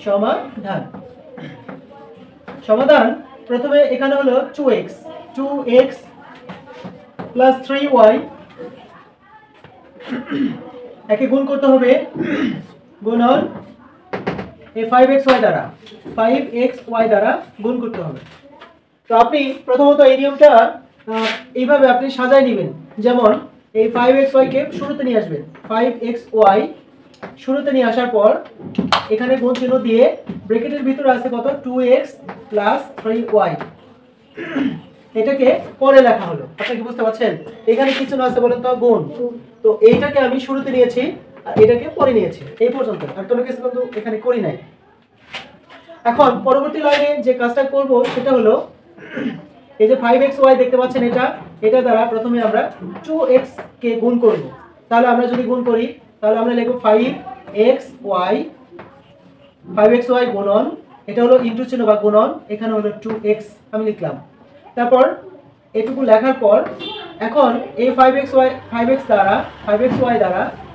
সমাধান সমাধান প্রথমে এখানে হলো 2x প্লাস 3y একে গুণ করতে হবে গুণন এই 5xy দ্বারা গুণ করতে হবে। তো আপনি প্রথমত এই নিয়মটা এইভাবে আপনি সাজায় নেবেন, যেমন এই 5xy কে শুরুতে নিয়ে আসবেন, 5xy শুরুতে নিয়ে আসার পর এখানে গুণ চিহ্ন দিয়ে ব্র্যাকেটের ভিতরে আছে কত 2x প্লাস 3y, এটাকে পরে লেখা হলো। আপনি কি বুঝতে পারছেন? এখানে কিছু না আছে বলেন তো গুণ, তো এইটাকে আমি শুরুতে নিয়েছি আর এটাকে পরে নিয়েছি এই পর্যন্ত, আর কোনো কিছু কিন্তু এখানে করি নাই। এখন পরবর্তী লাইনে যে কাজটা করব সেটা হলো এই যে 5xy দেখতে পাচ্ছেন, এটা দ্বারা প্রথমে আমরা 2x কে গুণ করব। তাহলে আমরা যদি গুণ করি তাহলে আমরা লিখব 5xy গুণন, এটা হলো ইনটু চিহ্ন বা গুণন, এখানে হলো 2x আমি লিখলাম। তারপর এটুকু লেখার পর এখন এই 5xy দ্বারা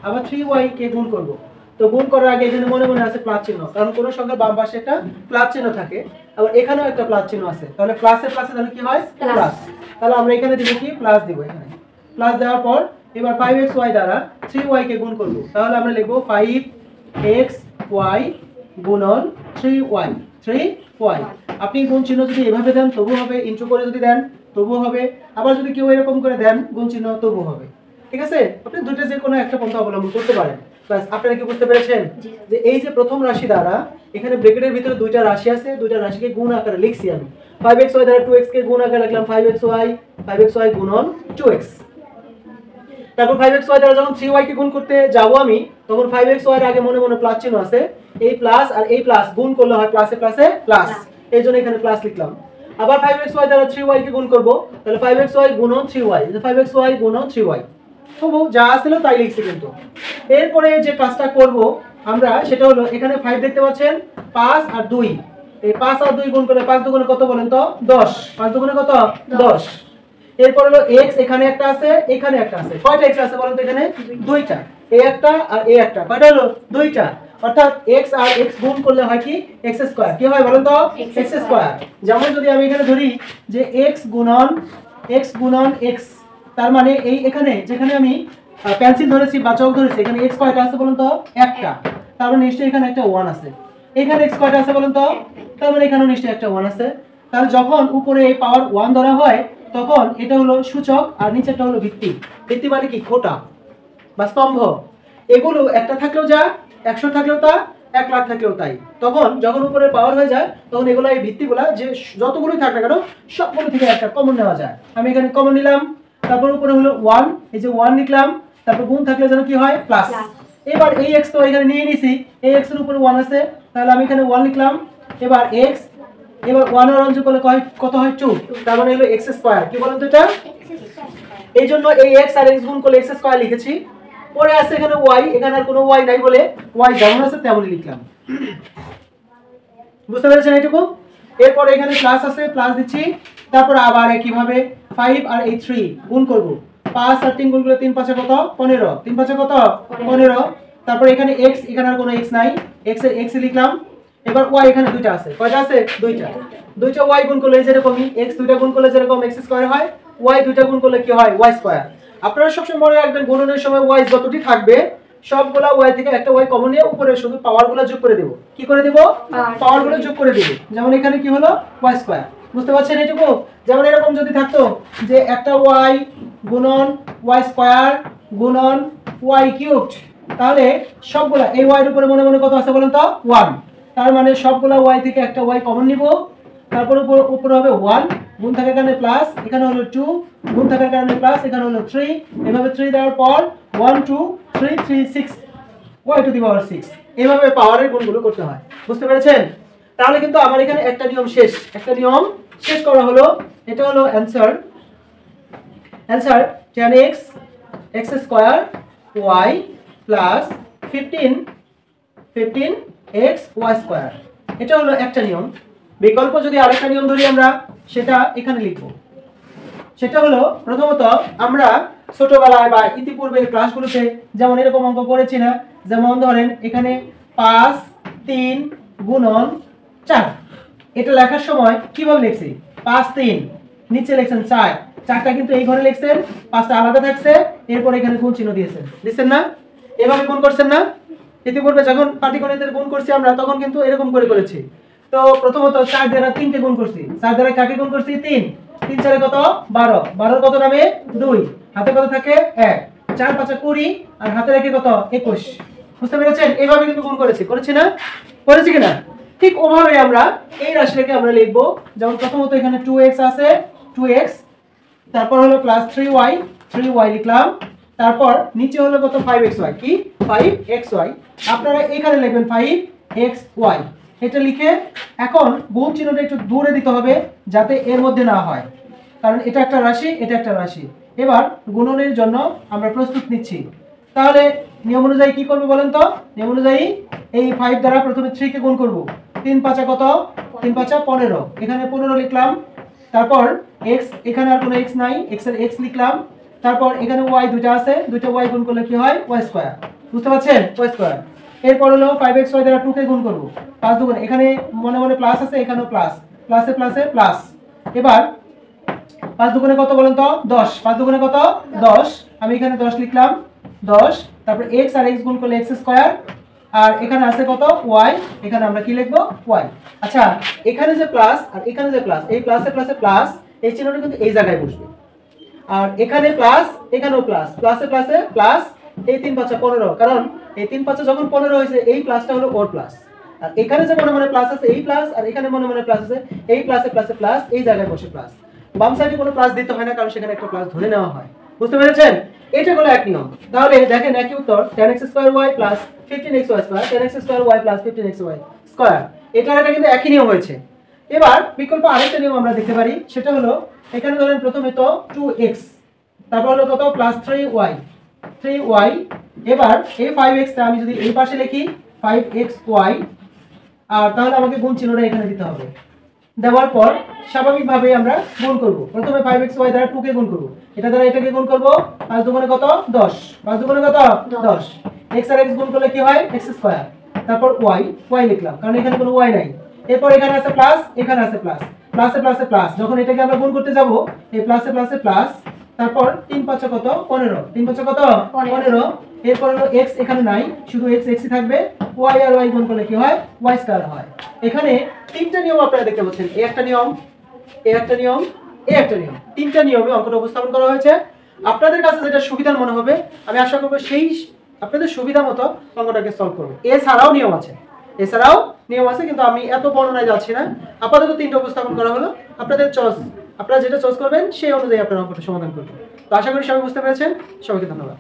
আবার 3y কে গুণ করব। তো গুণ করার আগে এখানে মনে মনে আছে প্লাস চিহ্ন, কারণ কোন সংখ্যার বাম পাশে একটা প্লাস চিহ্ন থাকে, আবার এখানেও একটা প্লাস চিহ্ন আছে, তাহলে প্লাসে তাহলে কি হয় প্লাস। তাহলে আমরা এখানে দিব কি প্লাস দিব, এখানে প্লাস দেওয়ার পর এবার 5xy দ্বারা 3y কে গুণ করব। তাহলে আমরা লিখব 5xy গুণন 3y। আপনি গুণ চিহ্ন যদি এভাবে দেন তবু হবে, ইনটু করে যদি দেন তবু হবে, আবার যদি কেউ এরকম করে দেন গুণ চিহ্ন তবু হবে। ঠিক আছে? আপনি দুটো যে কোনো একটা পন্থা অবলম্বন করতে পারেন। বাস, আপনারা কি বুঝতে পেরেছেন যে এই যে প্রথম রাশি দ্বারা এখানে ব্র্যাকেটের ভিতরে দুইটা রাশি আছে, দুইটা রাশিকে গুণ আকারে লিখছি আমি। 5xy দ্বারা 2x কে গুণ আকারে লিখলাম 5xy গুণন 2x। তারপর 5xy দ্বারা যখন 3y কে গুণ করতে যাব আমি, তখন 5xy এর আগে মনে মনে প্লাস চিহ্ন আছে, এই প্লাস আর এই প্লাস গুণ করলে হয় প্লাসে প্লাসে প্লাস, এই জন্য এখানে প্লাস লিখলাম। আবার 5xy দ্বারা 3y কে গুণ করব, তাহলে 5xy গুণন 3y, 5xy গুণন 3y তবু যা ছিল তাই লিখছি। কিন্তু এরপরে যে কাজটা করব আমরা সেটা হলো এখানে 5 দেখতে পাচ্ছেন, 5 আর 2, এই 5 আর 2 গুণ করলে 5 দুগুণে কত বলেন তো 10, 5 দুগুণে কত 10। এরপর হলো x, এখানে একটা আছে এখানে একটা আছে, কয়টা x আছে বলেন তো? এখানে দুইটা, এই একটা আর এই একটা, কয়টা হলো দুইটা, অর্থাৎ x আর x গুণ করলে হয় কি x স্কয়ার। কি হয় বলেন তো x স্কয়ার। যেমন যদি আমি এখানে ধরি যে x গুণন x, তার মানে এই এখানে যেখানে আমি পেন্সিল ধরেছি বা চক ধরেছি এখানে x কয়টা আছে বলেন তো একটা, তার মানে নিশ্চয়ই এখানে একটা 1 আছে। এখানে x কয়টা আছে বলেন তো? তার মানে এখানেও নিশ্চয়ই একটা 1 আছে। তাহলে যখন উপরে এই পাওয়ার 1 ধরা হয় তখন এটা হলো সূচক আর নিচেরটা হলো ভিত্তি। ভিত্তি মানে কি খোটা বা স্তম্ভ। এগুলো একটা থাকলেও যা, 100 থাকলেও তা, 1 লাখ থাকলেও তাই। তখন যখন উপরে পাওয়ার হয়ে যায় তখন এগুলো এই ভিত্তিগুলা যে যতগুলোই থাকে না কেন সবগুলো থেকে একটা কমন নেওয়া যায়। আমি এখানে কমন নিলাম, তারপর উপরে হলো 1, এই যে 1 লিখলাম, তারপর গুণ থাকলে যেন কি হয় প্লাস। এবার এই x তো এখানে নিয়ে নিছি, এই x এর উপরে 1 আছে, তাহলে আমি এখানে 1 লিখলাম। এবার x, এবার 1 আর 1 যোগ করলে কত হয় 2, তার মানে হলো x স্কয়ার। কি বলেন তো এটা? এই জন্য এই x আর x গুণ করলে x স্কয়ার লিখেছি। পরে আছে এখানে y, এখানে আর কোনো y নাই বলে y যেমন আছে তেমনই লিখলাম। বুঝতে পেরেছেন এইটুকু? এরপর এখানে প্লাস আছে, প্লাস দিচ্ছি। তারপর আবার একইভাবে 5 আর এই 3 গুণ করব। 5 আর 3 গুণ করলে 3 5 কত 15, 3 5 কত 15। তারপর এখানে x, এখানে আর কোনো x নাই, x এর x লিখলাম। এবার y এখানে দুইটা আছে, কয়টা আছে দুইটা y গুণ করলে যেরকমই x দুইটা গুণ করলে যেরকম x স্কয়ার হয়, y দুইটা গুণ করলে কি হয় y স্কয়ার। আপনারা সবসময় মনে রাখবেন গুণনের সময় y যতটি থাকবে সবগুলা y থেকে একটা y কমন নিয়ে উপরে শুধু পাওয়ারগুলো যোগ করে দেব। কি করে দেব? পাওয়ারগুলো যোগ করে দেব। যেমন এখানে কি হলো y স্কয়ার। বুঝতে পারছেন এইটুকু? যেমন এরকম যদি থাকতো যে একটা y গুণন y স্কয়ার গুণন y কিউবড, তাহলে সবগুলা এই y এর উপরে মনে মনে কত আছে বলেন তো 1, তার মানে সবগুলা y থেকে একটা y কমন নিব। তারপর উপরে হবে 1, গুণ থাকার কারণে প্লাস, এখানে হলো 2, গুণ থাকার কারণে প্লাস, এখানে হলো 3, এভাবে 3 দেওয়ার পর 1 2 3 3 6 y টু দি পাওয়ার 6, এইভাবে পাওয়ারের গুণগুলো করতে হয়। বুঝতে পেরেছেন? তাহলে কিন্তু আমার এখানে একটা নিয়ম শেষ করা হলো। এটা হলো answer 10x x square y plus 15 x y square. এটা হলো একটা নিয়ম। বিকল্প যদি আরেকটা নিয়ম ধরি আমরা, সেটা এখানে লিখব। সেটা হলো প্রথমত আমরা ছোটবেলায় বা ইতিপূর্বের ক্লাসগুলোতে যেমন এরকম অঙ্ক করেছি না, যেমন ধরেন এখানে 5 3 গুণন 4। এটা লেখার সময় কিভাবে লিখছি 5 3 নিচে লিখছেন 4, 4টা কিন্তু এই ঘরে লিখছেন, 5টা আলাদা থাকছে, এরপর এখানে গুণ চিহ্ন দিয়েছেন, দিচ্ছেন না? এভাবে গুণ করছেন না? ইতিপূর্বে যখন পাটিগণিতের গুণ করছি আমরা তখন কিন্তু এরকম করে করেছি। তো প্রথমত 4 দ্বারা 3 কে গুণ করছি, 4 দ্বারা কাকে গুণ করছি 3, 3 4 কত 12, 12 কত নামে 2, হাতে কত থাকে 1, 4 5 20 আর হাতে রেখে কত 21। বুঝতে পেরেছেন? এইভাবে কিন্তু গুণ করেছি না? করেছি কিনা? ঠিক ওভাবে আমরা এই রাশিটাকে আমরা লিখব। যেমন প্রথমত এখানে 2x আছে, 2x, তারপর হলো প্লাস 3y, 3y লিখলাম, তারপর নিচে হলো কত 5xy, কি 5xy, আপনারা এখানে লিখবেন 5xy। এটা লিখে এখন গুণ চিহ্নটা একটু দূরে দিতে হবে যাতে এর মধ্যে না হয়, কারণ এটা একটা রাশি, এটা একটা রাশি। এবার গুণনের জন্য আমরা প্রস্তুত নিচ্ছি। তাহলে নিয়ম অনুযায়ী কি করব বলেন তো? নিয়ম অনুযায়ী এই 5 দ্বারা প্রথমে 3 কে গুণ করব। 3 5 কত? 3 5 15, এখানে 15 লিখলাম। তারপর x, এখানে আর কোনো x নাই, x এর x লিখলাম। তারপর এখানে y দুটো আছে, দুটো y গুণ করলে কি হয় y স্কয়ার। বুঝতে পারছেন? y square. এরপর হলো 5xy দ্বারা 2 কে গুণ করব। 5 দুগুণ, এখানে মনে মনে প্লাস আছে, এখানেও প্লাস, প্লাসে প্লাসে প্লাস। এবার 5 দুগুণে কত বলেন তো? 10, 5 দুগুণে কত 10, আমি এখানে 10 লিখলাম, 10। তারপর x আর x গুণ করলে x স্কয়ার, আর এখানে আছে কত y, এখানে আমরা কি লিখব y। আচ্ছা, এখানে যে প্লাস আর এখানে যে প্লাস, এই প্লাসে প্লাসে প্লাস, এই চিহ্নটা কিন্তু এই জায়গায় বসবে। আর এখানে প্লাস, এখানেও প্লাস, প্লাসে প্লাসে প্লাস, এই 3 5 15, কারণ এই 3 5 যখন 15 হয়েছে এই প্লাসটা হলো ওর প্লাস। আর এখানে যে মনে মনে প্লাস আছে এই প্লাস, আর এখানে মনে মনে প্লাস আছে এই প্লাসে প্লাসে প্লাস, এই জায়গায় বসে প্লাস। বাম সাইডে কোনো প্লাস দিতে হয় না, কারণ সেখানে একটা প্লাস ধরে নেওয়া হয়। বুঝতে পেরেছেন? এটা হলো এক নিয়ম। তাহলে দেখেন একই উত্তর, tan x square y plus 15xy square, tan x square y plus 15xy square, এটা কিন্তু একই নিয়ম হয়েছে। এবার বিকল্প আরেকটা নিয়ম আমরা দেখতে পারি, সেটা হলো এখানে ধরেন প্রথমে তো 2x, তারপর হলো কত প্লাস 3y, 3y। এবার এই 5x টা আমি যদি এই পাশে লিখি 5xy, আর তাহলে আমাকে গুণ চিহ্নটা এখানে দিতে হবে। দেওয়ার পর স্বাভাবিকভাবে আমরা গুণ করব। প্রথমে 5xy দ্বারা 2 কে গুণ করব, এটা দ্বারা এটাকে গুণ করব, 5 দুগুণে কত 10, 5 দুগুণে কত 10, x আর x গুণ করলে কি হয় x স্কয়ার। তারপর y লিখলাম, কারণ এখানে কোনো y নাই। এরপর এখানে আছে প্লাস, এখানে আছে প্লাস, প্লাসে প্লাসে প্লাস, যখন এটাকে আমরা গুণ করতে যাব এই প্লাসে প্লাসে প্লাস। তারপর 3 5 কত 15, 3 5 কত 15। এরপর হলো x, এখানে নাই, শুধু x ই থাকবে, y আর y গুণ করলে কি হয় y স্কয়ার হয়। এখানে তিনটা নিয়ম আপনারা দেখতে পাচ্ছেন, এই একটা নিয়ম, এই একটা নিয়ম, এই একটা নিয়ম, তিনটা নিয়মে অঙ্কটা উপস্থাপন করা হয়েছে। আপনাদের কাছে যেটা সুবিধার মনে হবে আমি আশা করব সেই আপনাদের সুবিধা মতো অঙ্কটাকে সলভ করবে। এছাড়াও নিয়ম আছে, কিন্তু আমি এত বর্ণনায় যাচ্ছি না। আপাতত তিনটা উপস্থাপন করা হলো, আপনাদের চয়েস, আপনারা যেটা চয়েস করবেন সেই অনুযায়ী আপনারা অঙ্কটা সমাধান করবেন। তো আশা করি সবাই বুঝতে পেরেছেন। সবাইকে ধন্যবাদ।